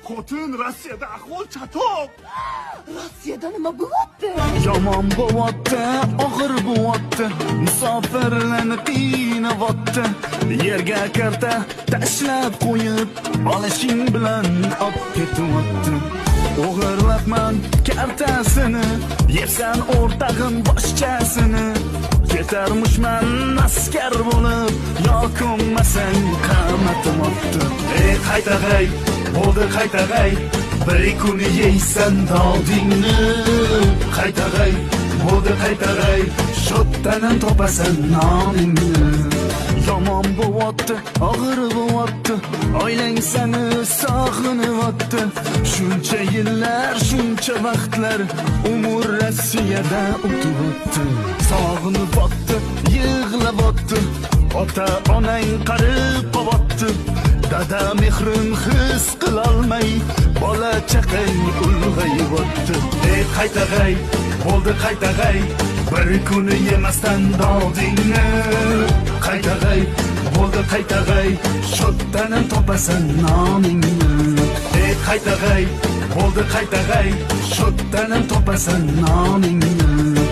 Xotin Rossiyada ahvol chatoq. Rossiyada nima bo'lyapti? Yomon bo'lyapti, og'ir bo'lyapti, musofirlarni qiynayapti. Yerga karta tashlab qo'yib, olishing bilan olib ketyapti. O'g'irlabman kartasini, yersan o'rtag'im boshchasini. Ketarmishman askar bo'lib, yo'qolmasang qamatyapti. Ey qaytag'ay, bo'ldi qaytag'ay, bir kun yeysan dodingni. Qaytag'ay, bo'ldi qaytag'ay, shoddanan topasan noningni. Yomon bo'lyapti, og'ir bo'lyapti, oilang seni sog'inyapti. Shuncha yillar, shuncha vaqtlar umr Rossiyada o'tyapti. Sog'inyapti, yig'layapti, ota onang qarib qolyapti. Dada mehrin his qilolmay, bola chaqang ulg'ayapti. Ey qaytag'ay, bo'ldi qaytag'ay, bir kun yemasdan dodingni. Qaytag'ay, bo'ldi qaytag'ay, shoddanan topasan noningni. Ey qaytag'ay, bo'ldi qaytag'ay, shoddanan topasan noningni.